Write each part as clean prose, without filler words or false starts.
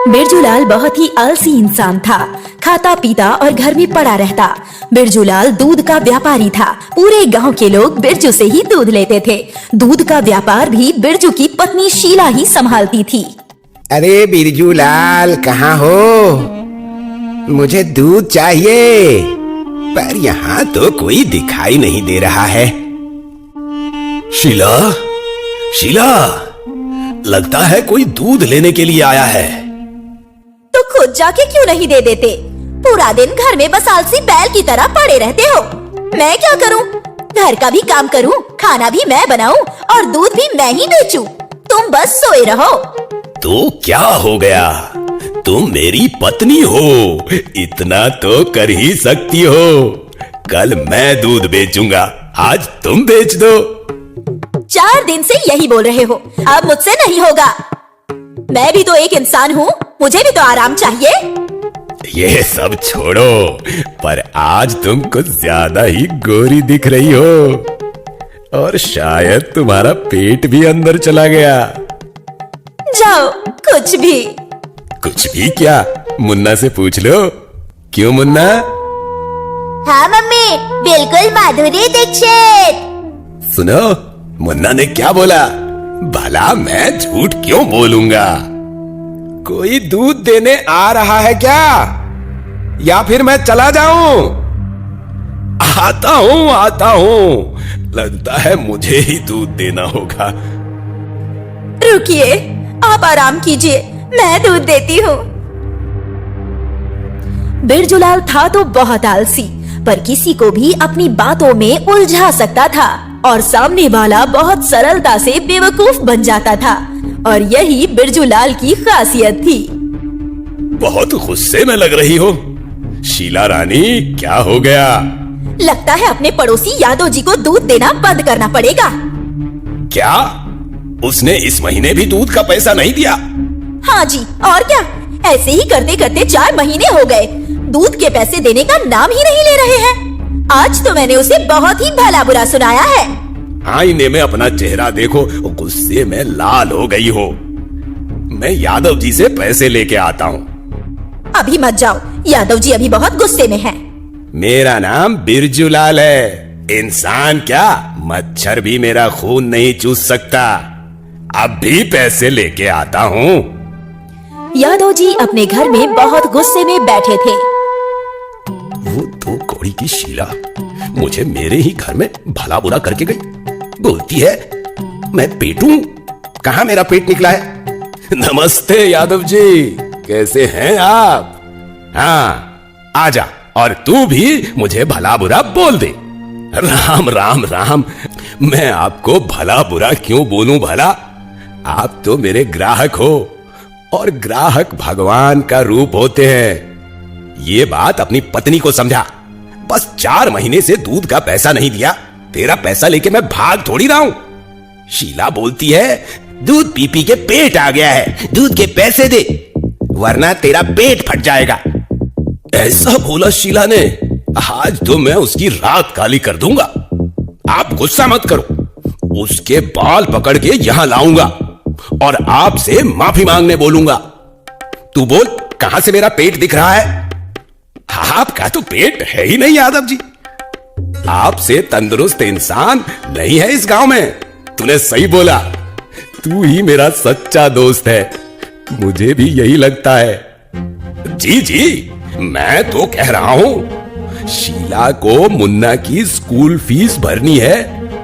बिरजूलाल बहुत ही आलसी इंसान था। खाता पीता और घर में पड़ा रहता। बिरजूलाल दूध का व्यापारी था। पूरे गांव के लोग बिरजू से ही दूध लेते थे। दूध का व्यापार भी बिरजू की पत्नी शीला ही संभालती थी। अरे बिरजूलाल कहाँ हो? मुझे दूध चाहिए, पर यहाँ तो कोई दिखाई नहीं दे रहा है। शीला, शीला, लगता है कोई दूध लेने के लिए आया है। तो खुद जाके क्यों नहीं दे देते? पूरा दिन घर में बस आलसी बैल की तरह पड़े रहते हो। मैं क्या करूं? घर का भी काम करूं, खाना भी मैं बनाऊं और दूध भी मैं ही बेचूं। तुम बस सोए रहो। तो क्या हो गया? तुम मेरी पत्नी हो, इतना तो कर ही सकती हो। कल मैं दूध बेचूंगा, आज तुम बेच दो। 4 दिन से यही बोल रहे हो, अब मुझसे नहीं होगा। मैं भी तो एक इंसान हूँ, मुझे भी तो आराम चाहिए। ये सब छोड़ो, पर आज तुम कुछ ज्यादा ही गोरी दिख रही हो और शायद तुम्हारा पेट भी अंदर चला गया। जाओ, कुछ भी। कुछ भी क्या? मुन्ना से पूछ लो। क्यों मुन्ना? हाँ मम्मी, बिल्कुल माधुरी दीक्षित। सुनो, मुन्ना ने क्या बोला? भला मैं झूठ क्यों बोलूंगा? कोई दूध देने आ रहा है क्या, या फिर मैं चला जाऊं? आता हूं। लगता है मुझे ही दूध देना होगा। रुकिए, आप आराम कीजिए, मैं दूध देती हूँ। बिरजूलाल था तो बहुत आलसी, पर किसी को भी अपनी बातों में उलझा सकता था और सामने वाला बहुत सरलता से बेवकूफ बन जाता था। और यही बिरजूलाल की खासियत थी। बहुत गुस्से में लग रही हो शीला रानी, क्या हो गया? लगता है अपने पड़ोसी यादव जी को दूध देना बंद करना पड़ेगा। क्या उसने इस महीने भी दूध का पैसा नहीं दिया? हाँ जी, और क्या। ऐसे ही करते करते 4 महीने हो गए, दूध के पैसे देने का नाम ही नहीं ले रहे हैं। आज तो मैंने उसे बहुत ही भला बुरा सुनाया है। आईने में अपना चेहरा देखो, गुस्से में लाल हो गई हो। मैं यादव जी से पैसे लेके आता हूँ। अभी मत जाओ, यादव जी अभी बहुत गुस्से में हैं। मेरा नाम बिरजूलाल है। इंसान क्या, मच्छर भी मेरा खून नहीं चूस सकता। अब भी पैसे लेके आता हूँ। यादव जी अपने घर में बहुत गुस्से में बैठे थे। वो दो कौड़ी की शीला मुझे मेरे ही घर में भला बुरा करके गई। बोलती है मैं पेटू। कहाँ मेरा पेट निकला है? नमस्ते यादव जी, कैसे हैं आप? हाँ, आजा और तू भी मुझे भला बुरा बोल दे। राम राम राम। मैं आपको भला बुरा क्यों बोलूं भला? आप तो मेरे ग्राहक हो और ग्राहक भगवान का रूप होते हैं। ये बात अपनी पत्नी को समझा। बस 4 महीने से दूध का पैसा नहीं दिया, तेरा पैसा लेके मैं भाग थोड़ी रहा हूं। शीला बोलती है दूध पी पी के पेट आ गया है, दूध के पैसे दे वरना तेरा पेट फट जाएगा। ऐसा बोला शीला ने। आज तो मैं उसकी रात काली कर दूंगा। आप गुस्सा मत करो, उसके बाल पकड़ के यहां लाऊंगा और आपसे माफी मांगने बोलूंगा। तू बोल, कहां से मेरा पेट दिख रहा है? आपका तो पेट है ही नहीं यादव जी। आपसे तंदुरुस्त इंसान नहीं है इस गांव में। तूने सही बोला, तू ही मेरा सच्चा दोस्त है। मुझे भी यही लगता है। जी जी, मैं तो कह रहा हूं, शीला को मुन्ना की स्कूल फीस भरनी है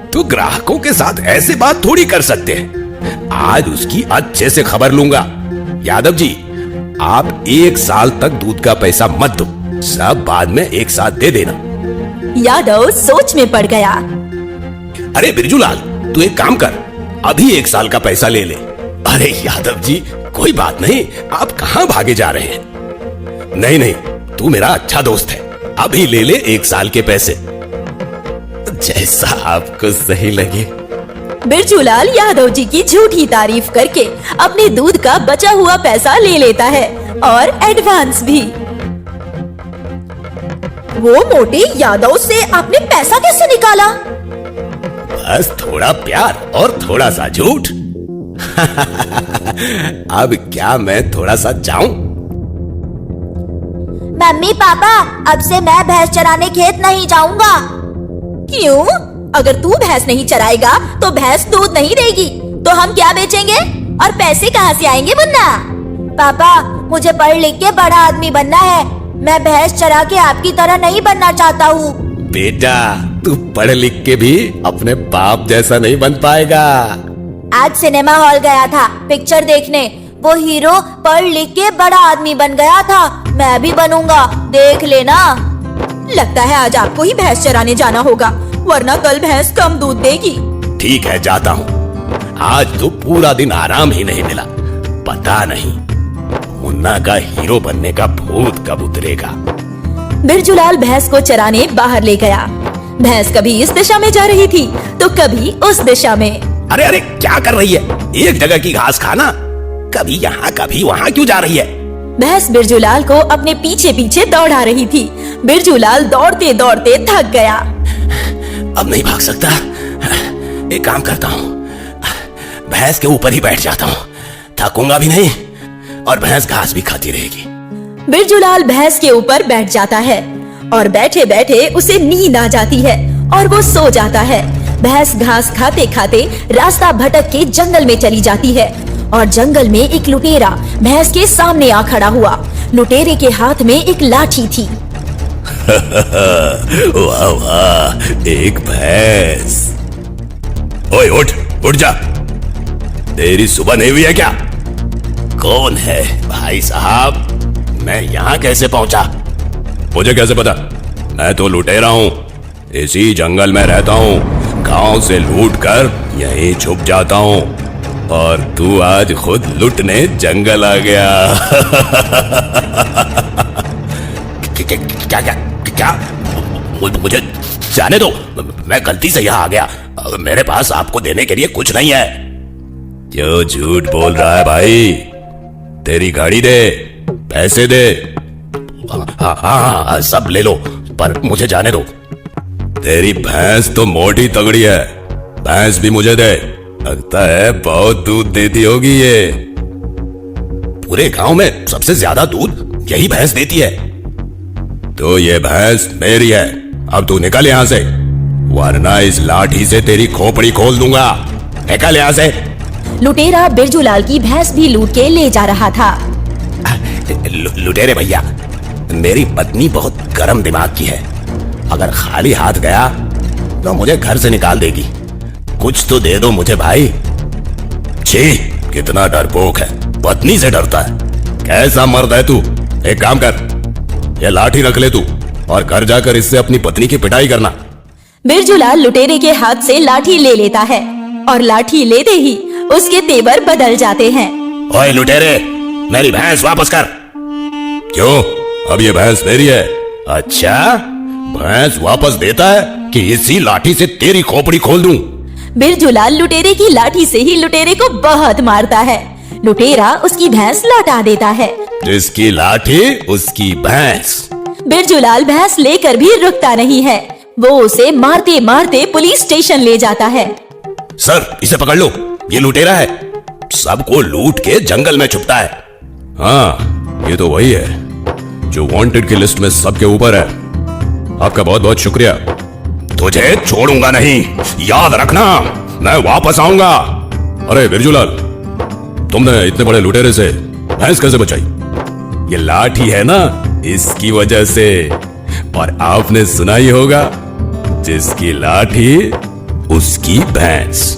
तो ग्राहकों के साथ ऐसे बात थोड़ी कर सकते हैं। आज उसकी अच्छे से खबर लूंगा। यादव जी, आप 1 साल तक दूध का पैसा मत दो, सब बाद में एक साथ दे देना। यादव सोच में पड़ गया। अरे बिरजूलाल, तू एक काम कर, अभी 1 साल का पैसा ले ले। अरे यादव जी, कोई बात नहीं, आप कहां भागे जा रहे हैं? नहीं, तू मेरा अच्छा दोस्त है, अभी ले ले 1 साल के पैसे, जैसा आपको सही लगे। बिरजूलाल यादव जी की झूठी तारीफ करके अपने दूध का बचा हुआ पैसा ले लेता है और एडवांस भी। वो मोटे यादव से आपने पैसा कैसे निकाला? बस थोड़ा प्यार और थोड़ा सा झूठ। अब क्या मैं थोड़ा सा जाऊं? मम्मी पापा, अब से मैं भैंस चराने खेत नहीं जाऊंगा। क्यों? अगर तू भैंस नहीं चराएगा तो भैंस दूध नहीं देगी, तो हम क्या बेचेंगे और पैसे कहाँ से आएंगे मुन्ना? पापा, मुझे पढ़ लिख के बड़ा आदमी बनना है। मैं भैंस चरा के आपकी तरह नहीं बनना चाहता हूँ। बेटा, तू पढ़ लिख के भी अपने बाप जैसा नहीं बन पाएगा। आज सिनेमा हॉल गया था पिक्चर देखने। वो हीरो पढ़ लिख के बड़ा आदमी बन गया था। मैं भी बनूंगा, देख लेना। लगता है आज आपको ही भैंस चराने जाना होगा, वरना कल भैंस कम दूध देगी। ठीक है, जाता हूँ। आज तो पूरा दिन आराम ही नहीं मिला। पता नहीं मुन्ना का हीरो बनने का भूत कब उतरेगा। बिरजूलाल भैंस को चराने बाहर ले गया। भैंस कभी इस दिशा में जा रही थी तो कभी उस दिशा में। अरे अरे, क्या कर रही है? एक जगह की घास खाना, कभी यहाँ कभी वहाँ क्यों जा रही है? भैंस बिरजूलाल को अपने पीछे पीछे दौड़ा रही थी। बिरजूलाल दौड़ते दौड़ते थक गया। अब नहीं भाग सकता। एक काम करता हूँ, भैंस के ऊपर ही बैठ जाता हूँ। थकूंगा भी नहीं और भैंस घास भी खाती रहेगी। बिरजूलाल भैंस के ऊपर बैठ जाता है और बैठे बैठे उसे नींद आ जाती है और वो सो जाता है। भैंस घास खाते खाते रास्ता भटक के जंगल में चली जाती है और जंगल में एक लुटेरा भैंस के सामने आ खड़ा हुआ। लुटेरे के हाथ में एक लाठी थी। वाह वाह, एक भैंस। ओए उठ, उठ जा। तेरी सुबह नहीं हुई है क्या? कौन है भाई साहब? मैं यहाँ कैसे पहुंचा? मुझे कैसे पता? मैं तो लुटेरा हूँ, इसी जंगल में रहता हूँ। गांव से लूट कर यहीं छुप जाता हूँ और तू आज खुद लुटने जंगल आ गया। क्या क्या क्या? मुझे जाने दो, मैं गलती से यहाँ आ गया। मेरे पास आपको देने के लिए कुछ नहीं है। क्यों झूठ बोल रहा है भाई? तेरी गाड़ी दे, पैसे दे। हाँ हाँ, सब ले लो, पर मुझे जाने दो। तेरी भैंस तो मोटी तगड़ी है, भैंस भी मुझे दे। लगता है बहुत दूध देती होगी ये। पूरे गांव में सबसे ज्यादा दूध यही भैंस देती है। तो ये भैंस मेरी है। अब तू निकल यहां से, वरना इस लाठी से तेरी खोपड़ी खोल दूंगा। निकल यहां से। लुटेरा बिरजूलाल की भैंस भी लूट के ले जा रहा था। लुटेरे भैया, मेरी पत्नी बहुत गर्म दिमाग की है। अगर खाली हाथ गया तो मुझे घर से निकाल देगी। कुछ तो दे दो मुझे भाई। छी, कितना डरपोक है, पत्नी से डरता है। कैसा मर्द है तू? एक काम कर, ये लाठी रख ले तू और घर जाकर इससे अपनी पत्नी की पिटाई करना। बिरजूलाल लुटेरे के हाथ से लाठी ले लेता है और लाठी लेते ही उसके तेवर बदल जाते हैं। ओए लुटेरे, मेरी भैंस वापस कर। क्यों? अब ये भैंस मेरी है। अच्छा, भैंस वापस देता है कि इसी लाठी से तेरी खोपड़ी खोल दूं? बिरजूलाल लुटेरे की लाठी से ही लुटेरे को बहुत मारता है। लुटेरा उसकी भैंस लौटा देता है। जिसकी लाठी उसकी भैंस। बिरजूलाल भैंस लेकर भी रुकता नहीं है। वो उसे मारते मारते पुलिस स्टेशन ले जाता है। सर, इसे पकड़ लो, ये लुटेरा है, सबको लूट के जंगल में छुपता है। हाँ, ये तो वही है जो वांटेड की लिस्ट में सबके ऊपर है। आपका बहुत बहुत शुक्रिया। तुझे छोड़ूंगा नहीं, याद रखना, मैं वापस आऊंगा। अरे बिरजूलाल, तुमने इतने बड़े लुटेरे से भैंस कैसे बचाई? ये लाठी है ना, इसकी वजह से। और आपने सुना ही होगा, जिसकी लाठी उसकी भैंस।